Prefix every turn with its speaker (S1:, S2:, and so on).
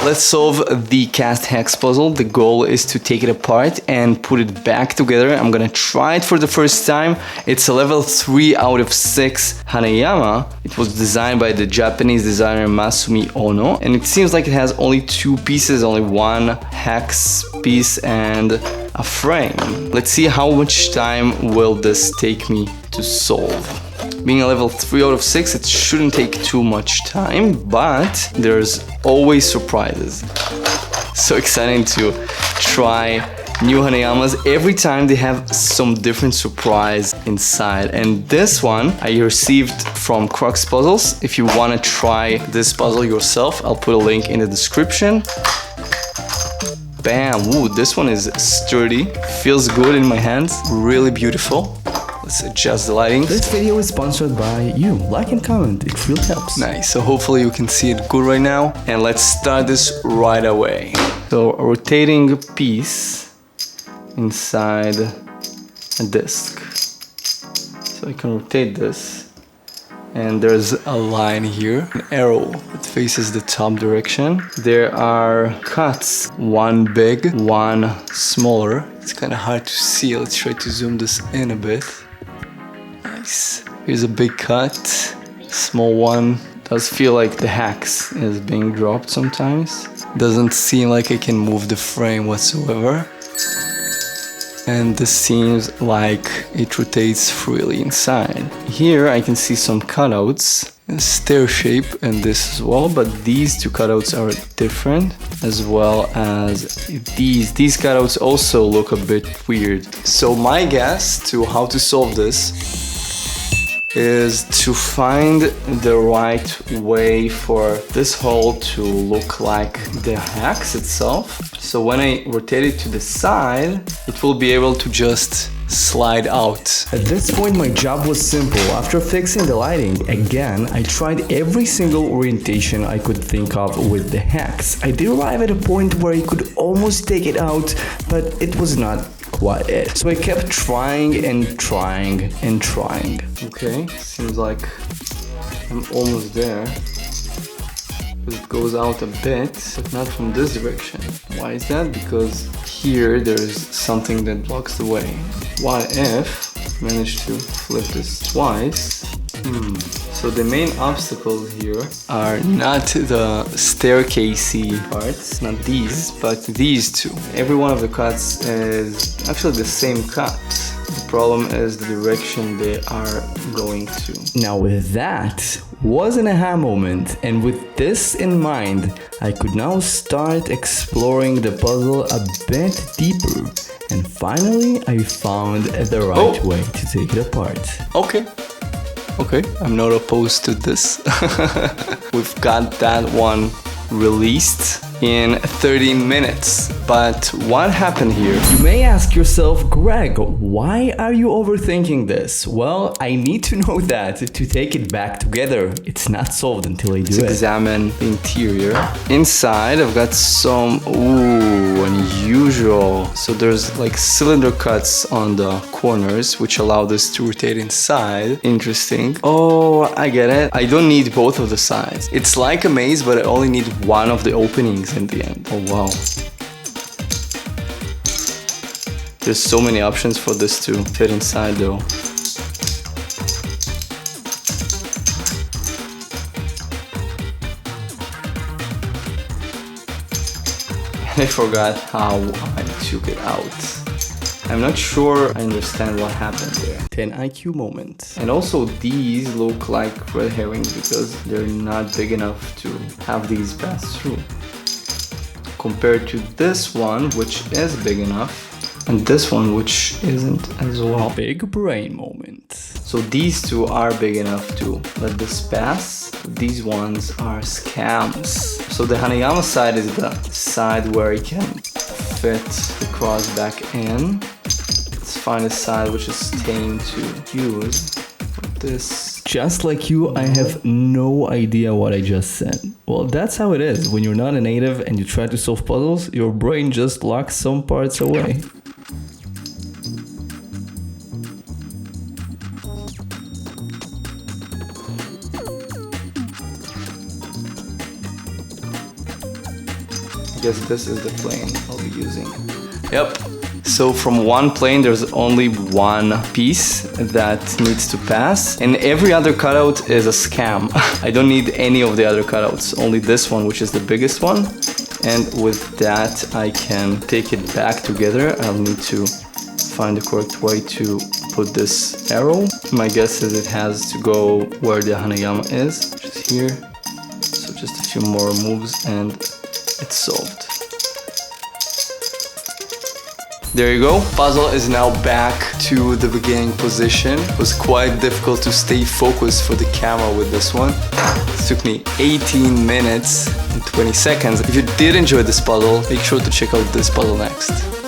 S1: let's solve the Cast Hex puzzle. The goal is to take it apart and put it back together. I'm gonna try it for the first time. It's a level 3 out of 6 Hanayama. It was designed by the Japanese designer Masumi Ono, and it seems like it has only 2 pieces, only 1 hex piece and a frame. Let's see how much time will this take me to solve. Being a level 3 out of 6, it shouldn't take too much time, but there's always surprises. So exciting to try new Hanayamas. Every time they have some different surprise inside. And this one I received from Crux Puzzles. If you want to try this puzzle yourself, I'll put a link in the description. Bam! Ooh, this one is sturdy. Feels good in my hands. Really beautiful. Let's adjust the lighting.
S2: This video is sponsored by you. Like and comment, it really helps.
S1: Nice, so hopefully you can see it good right now. And let's start this right away. So a rotating piece inside a disc. So I can rotate this. And there's a line here, an arrow that faces the top direction. There are cuts, one big, one smaller. It's kind of hard to see. Let's try to zoom this in a bit. Nice. Here's a big cut, small one. Does feel like the hex is being dropped sometimes. Doesn't seem like I can move the frame whatsoever. And this seems like it rotates freely inside. Here I can see some cutouts, a stair shape and this as well, but these 2 cutouts are different, as well as these. These cutouts also look a bit weird. So my guess to how to solve this is to find the right way for this hole to look like the hex itself. So when I rotate it to the side, it will be able to just slide out.
S2: At this point my job was simple. After fixing the lighting, again, I tried every single orientation I could think of with the hex. I did arrive at a point where I could almost take it out, but it was not quite it. So I kept trying and trying and trying.
S1: Okay, seems like I'm almost there. It goes out a bit, but not from this direction. Why is that? Because here there's something that blocks the way. What if I manage to flip this twice? So the main obstacles here are not the staircasey parts, not these, but these 2. Every one of the cuts is actually the same cut. The problem is the direction they are going to.
S2: Now with that was an aha moment, and with this in mind, I could now start exploring the puzzle a bit deeper. And finally, I found the right way to take it apart.
S1: Okay, I'm not opposed to this. We've got that one released in 30 minutes. But what happened here?
S2: You may ask yourself, Greg, why are you overthinking this? Well, I need to know that to take it back together. It's not solved until I do it.
S1: Let's examine the interior. Inside, I've got some, unusual. So there's like cylinder cuts on the corners, which allow this to rotate inside. Interesting. Oh, I get it. I don't need both of the sides. It's like a maze, but I only need one of the openings in the end. Oh, wow. There's so many options for this to fit inside though. And I forgot how I took it out. I'm not sure I understand what happened there.
S2: 10 IQ moment.
S1: And also these look like red herrings because they're not big enough to have these pass through. Compared to this one, which is big enough, and this one, which isn't as well.
S2: Big brain moment.
S1: So these 2 are big enough to let this pass. These ones are scams. So the Hanayama side is the side where you can fit the cross back in. Let's find a side which is staying to use. Like this.
S2: Just like you, I have no idea what I just said. Well, that's how it is. When you're not a native and you try to solve puzzles, your brain just locks some parts away.
S1: I guess this is the plane I'll be using. Yep. So from one plane, there's only one piece that needs to pass, and every other cutout is a scam. I don't need any of the other cutouts, only this one, which is the biggest one. And with that, I can take it back together. I'll need to find the correct way to put this arrow. My guess is it has to go where the Hanayama is, which is here. So just a few more moves and it's solved. There you go. Puzzle is now back to the beginning position. It was quite difficult to stay focused for the camera with this one. It took me 18 minutes and 20 seconds. If you did enjoy this puzzle, make sure to check out this puzzle next.